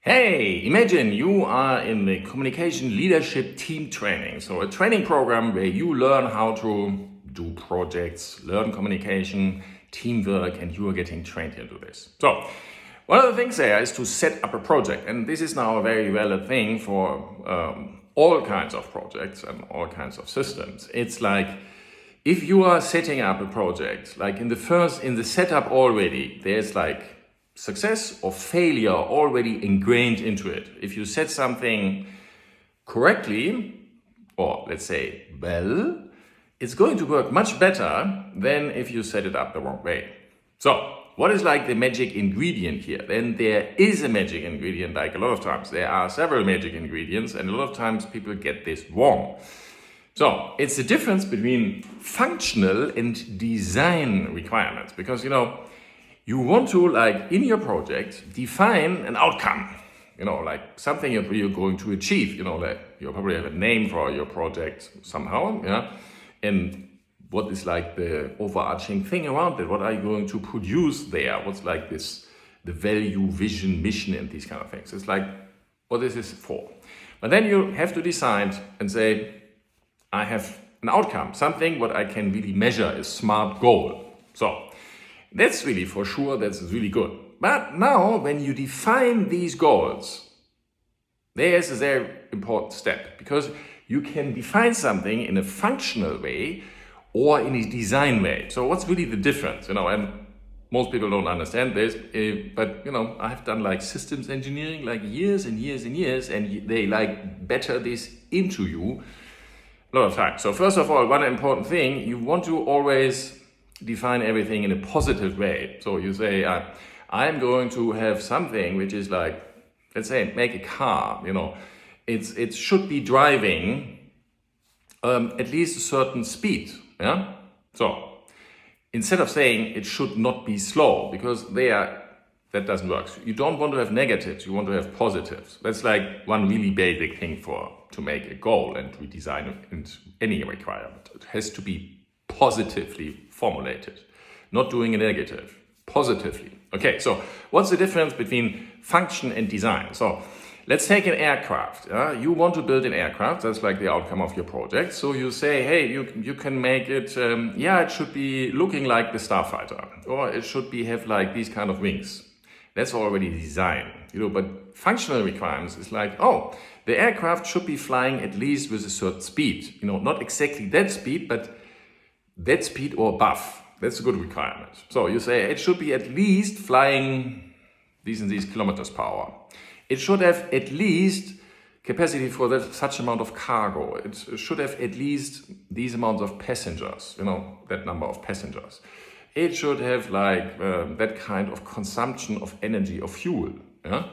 Hey, imagine you are in the communication leadership team training. So a training program where you learn how to do projects, learn communication, teamwork, and you are getting trained into this. So one of the things there is to set up a project. And this is now a very valid thing for all kinds of projects and all kinds of systems. It's like, if you are setting up a project, like in the setup already, there's like success or failure already ingrained into it. If you set something correctly, or let's say well, it's going to work much better than if you set it up the wrong way. So what is like the magic ingredient here? Then there is a magic ingredient, like a lot of times. There are several magic ingredients, and a lot of times people get this wrong. So it's the difference between functional and design requirements, because you want to, like in your project, define an outcome, like something you're going to achieve, like you probably have a name for your project somehow, yeah, and what is like the overarching thing around it? What are you going to produce there? What's like the value, vision, mission, and these kind of things? It's like, what is this for? But then you have to decide and say, I have an outcome, something what I can really measure, a SMART goal. So that's really for sure, that's really good. But now when you define these goals, there's a very important step, because you can define something in a functional way or in a design way. So what's really the difference? And most people don't understand this, but I have done like systems engineering like years and years and years, and they like better this into you a lot of times. So first of all, one important thing, you want to always define everything in a positive way. So you say, I'm going to have something which is like, let's say, make a car, it should be driving at least a certain speed, yeah? So instead of saying it should not be slow, because that doesn't work. You don't want to have negatives, you want to have positives. That's like one really basic thing to make a goal and to design any requirement. It has to be positively formulated, not doing a negative, positively. Okay, so what's the difference between function and design? So let's take an aircraft. You want to build an aircraft, that's like the outcome of your project. So you say, hey, you can make it, it should be looking like the Starfighter, or it should have like these kind of wings. That's already design, but functional requirements is like, the aircraft should be flying at least with a certain speed, not exactly that speed, but that speed or above. That's a good requirement. So you say it should be at least flying these and these kilometers per hour. It should have at least capacity for such amount of cargo. It should have at least these amounts of passengers, that number of passengers. It should have like that kind of consumption of energy, of fuel. Yeah?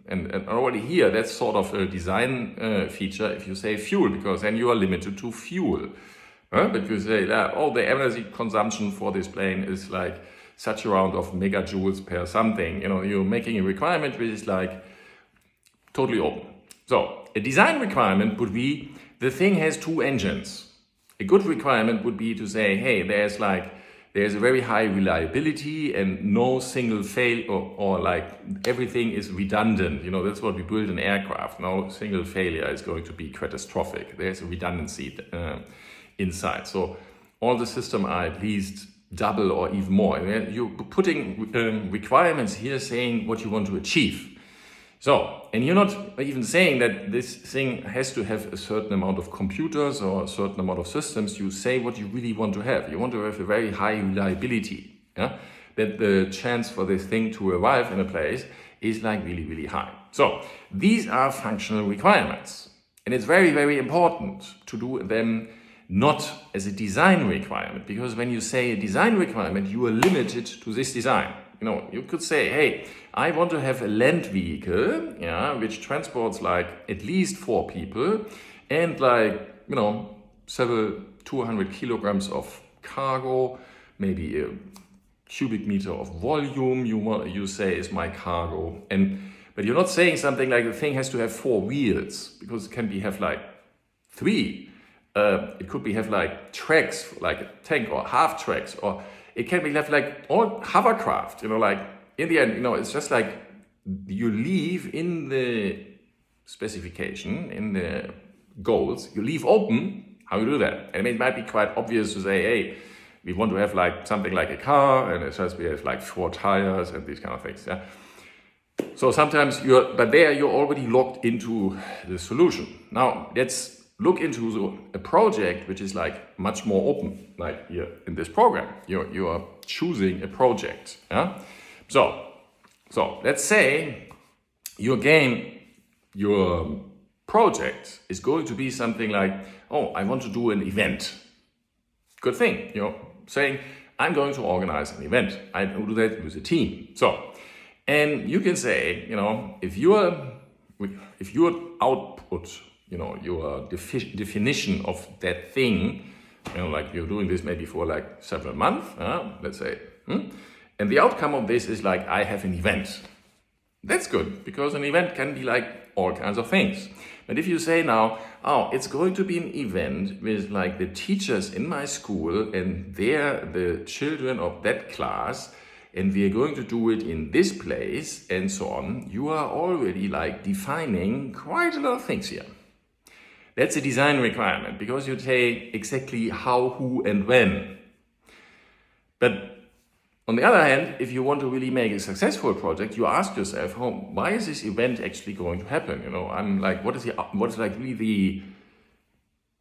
And already here, that's sort of a design feature if you say fuel, because then you are limited to fuel. But you say, the energy consumption for this plane is like such a round of megajoules per something. You're making a requirement which is like totally open. So a design requirement would be, the thing has two engines. A good requirement would be to say, hey, there's a very high reliability and no single fail, or like everything is redundant. That's what we build an aircraft. No single failure is going to be catastrophic. There's a redundancy inside. So all the system are at least double or even more. You're putting requirements here saying what you want to achieve. So, and you're not even saying that this thing has to have a certain amount of computers or a certain amount of systems. You say what you really want to have. You want to have a very high reliability, yeah? That the chance for this thing to arrive in a place is like really, really high. So these are functional requirements. And it's very, very important to do them not as a design requirement, because when you say a design requirement, you are limited to this design. You could say, hey, I want to have a land vehicle, which transports like at least 4 people and like, several 200 kilograms of cargo, maybe a cubic meter of volume you say is my cargo. But you're not saying something like the thing has to have 4 wheels, because it can have like 3. It could have like tracks, like a tank, or half tracks, or it can have like all hovercraft, like in the end, it's just like you leave in the specification, in the goals, you leave open how you do that. And it might be quite obvious to say, hey, we want to have like something like a car, and it says we have like 4 tires and these kind of things. Yeah. So sometimes but there you're already locked into the solution. Now let's look into a project which is like much more open, like here in this program. You are choosing a project. Yeah. So let's say your project is going to be something like, oh, I want to do an event. Good thing, saying I'm going to organize an event. I do that with a team. So, and you can say, if your output, your definition of that thing, like you're doing this maybe for like several months, let's say, and the outcome of this is like, I have an event. That's good, because an event can be like all kinds of things. But if you say now, oh, it's going to be an event with like the teachers in my school and they're the children of that class, and we are going to do it in this place and so on, you are already like defining quite a lot of things here. That's a design requirement, because you say exactly how, who, and when. But on the other hand, if you want to really make a successful project, you ask yourself, why is this event actually going to happen? I'm like, what is like really the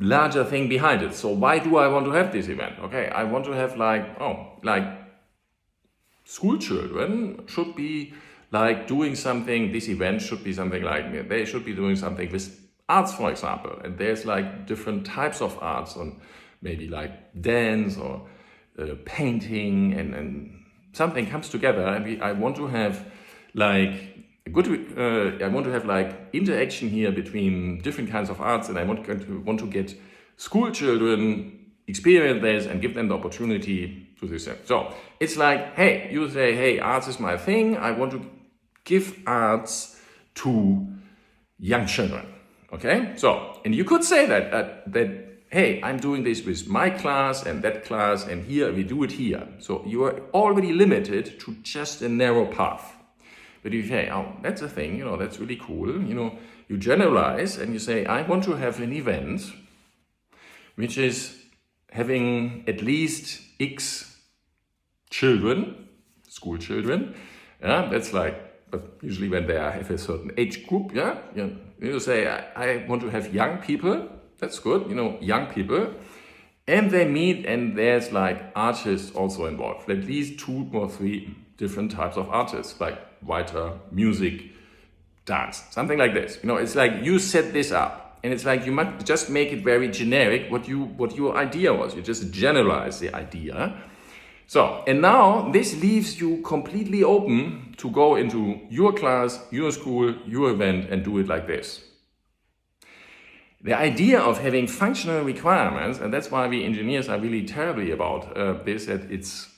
larger thing behind it? So why do I want to have this event? Okay, I want to have like school children should be like doing something. This event should be something like, they should be doing something with arts, for example. And there's like different types of arts, and maybe like dance or painting, and something comes together, and I want to have like I want to have like interaction here between different kinds of arts, and I want to get school children experience this and give them the opportunity to this. So it's like, hey, you say, hey, arts is my thing. I want to give arts to young children. Okay, so, and you could say that hey, I'm doing this with my class and that class, and here we do it here. So you are already limited to just a narrow path. But if you say, oh, that's a thing, that's really cool. You generalize and you say, I want to have an event which is having at least X children, school children. Yeah, that's like, but usually when they have a certain age group, you say, I want to have young people. That's good, young people, and they meet, and there's like artists also involved, at least 2 or 3 different types of artists, like writer, music, dance, something like this. It's like you set this up, and it's like you might just make it very generic what your idea was. You just generalize the idea. So, and now this leaves you completely open to go into your class, your school, your event, and do it like this. The idea of having functional requirements, and that's why we engineers are really terribly about this, that it's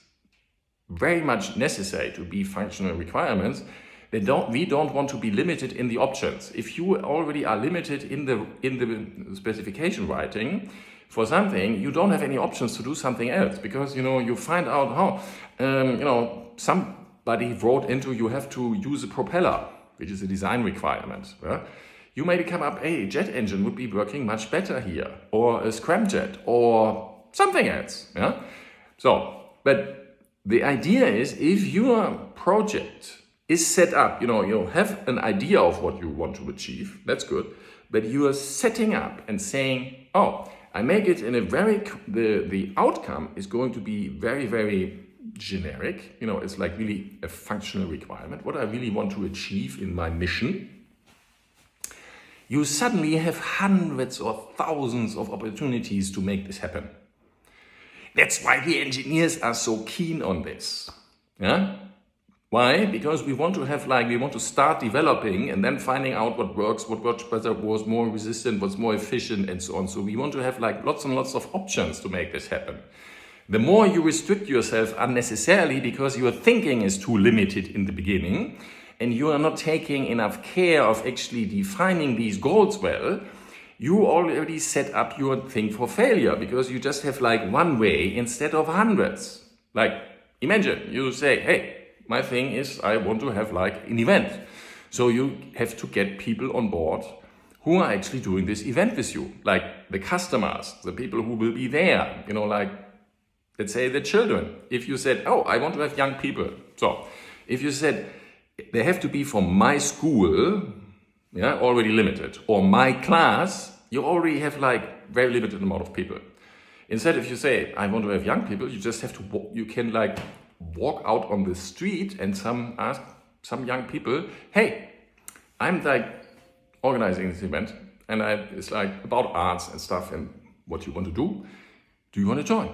very much necessary to be functional requirements. We don't want to be limited in the options. If you already are limited in the specification writing for something, you don't have any options to do something else, because you find out somebody wrote into you have to use a propeller, which is a design requirement. Yeah? You maybe come up, hey, jet engine would be working much better here, or a scramjet, or something else. Yeah. So, but the idea is, if your project is set up, you have an idea of what you want to achieve. That's good, but you are setting up and saying, oh, I make it in a the outcome is going to be very, very generic. It's like really a functional requirement. What I really want to achieve in my mission. You suddenly have hundreds or thousands of opportunities to make this happen. That's why we engineers are so keen on this. Yeah? Why? Because we want to start developing and then finding out what works, what works better, what's more resistant, what's more efficient, and so on. So we want to have like lots and lots of options to make this happen. The more you restrict yourself unnecessarily because your thinking is too limited in the beginning, and you are not taking enough care of actually defining these goals well, you already set up your thing for failure, because you just have like one way instead of hundreds. Like, imagine you say, hey, my thing is I want to have like an event. So you have to get people on board who are actually doing this event with you, like the customers, the people who will be there, like, let's say the children. If you said, oh, I want to have young people. So if you said, they have to be from my school, already limited, or my class, you already have like very limited amount of people. Instead, if you say, I want to have young people, you just have to, you can like walk out on the street and ask some young people, hey, I'm like organizing this event and it's like about arts and stuff and what you want to do. Do you want to join?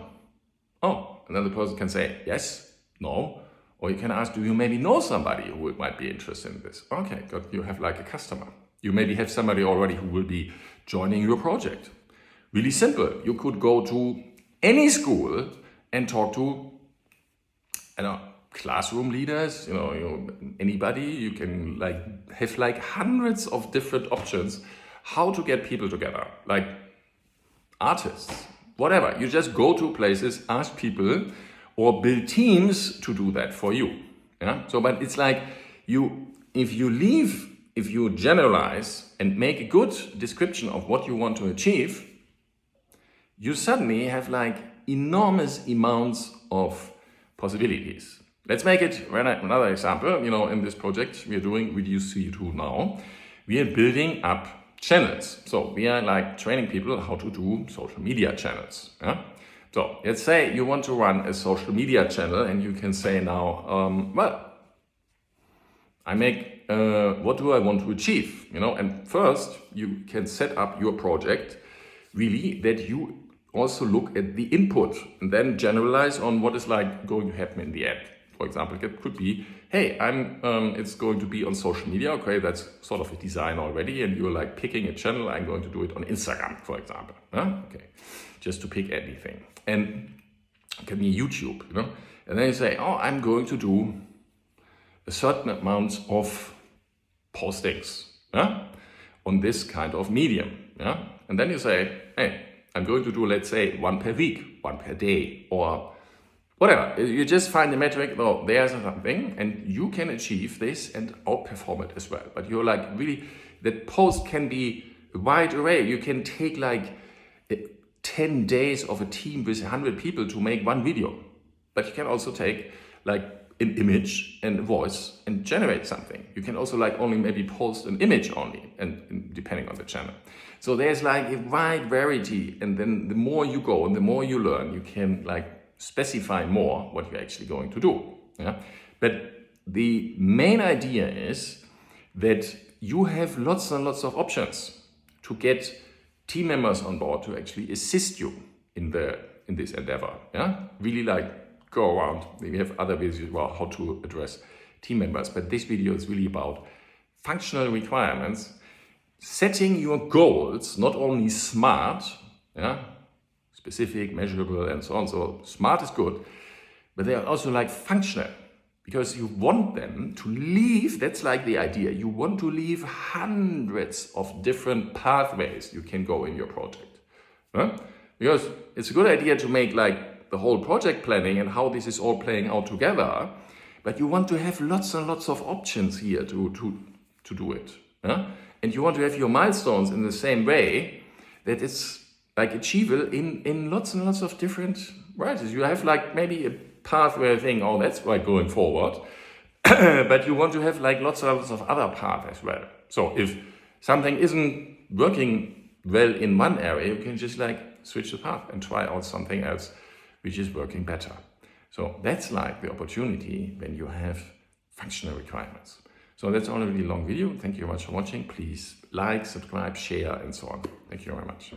Oh, and then the person can say yes, no, or you can ask, do you maybe know somebody who might be interested in this? Okay, good, you have like a customer. You maybe have somebody already who will be joining your project. Really simple. You could go to any school and talk to, classroom leaders, anybody. You can like have like hundreds of different options how to get people together, like artists, whatever. You just go to places, ask people, or build teams to do that for you. Yeah. So, but it's like if you generalize and make a good description of what you want to achieve, you suddenly have like enormous amounts of possibilities. Let's make it another example. In this project we are doing Reduce CO2 now, we are building up channels. So we are like training people how to do social media channels. Yeah? So let's say you want to run a social media channel and you can say now, I make, what do I want to achieve? And first you can set up your project really that you also look at the input and then generalize on what is like going to happen in the end. For example, it could be, hey, it's going to be on social media. Okay, that's sort of a design already. And you're like picking a channel. I'm going to do it on Instagram, for example. Okay, just to pick anything. And it can be YouTube, And then you say, oh, I'm going to do a certain amount of postings on this kind of medium. And then you say, hey, I'm going to do, let's say, 1 per week, 1 per day, or whatever. You just find the metric, there's something, and you can achieve this and outperform it as well. But you're like really, that post can be a wide array. You can take like 10 days of a team with 100 people to make one video. But you can also take like an image and a voice and generate something. You can also like only maybe post an image only, and depending on the channel. So there's like a wide variety, and then the more you go and the more you learn, you can like specify more what you're actually going to do. Yeah? But the main idea is that you have lots and lots of options to get team members on board to actually assist you in this endeavor. Yeah, really like go around. We have other videos about how to address team members, but this video is really about functional requirements, setting your goals, not only SMART, specific, measurable, and so on. So SMART is good, but they are also like functional, because you want them to leave, that's like the idea, you want to leave hundreds of different pathways you can go in your project. Because it's a good idea to make like the whole project planning and how this is all playing out together, but you want to have lots and lots of options here to do it. And you want to have your milestones in the same way that it's like achievable in lots and lots of different varieties. You have like maybe a path where you think, oh, that's right going forward, but you want to have like lots and lots of other paths as well. So if something isn't working well in one area, you can just like switch the path and try out something else which is working better. So that's like the opportunity when you have functional requirements. So that's all a really long video. Thank you very much for watching. Please like, subscribe, share, and so on. Thank you very much.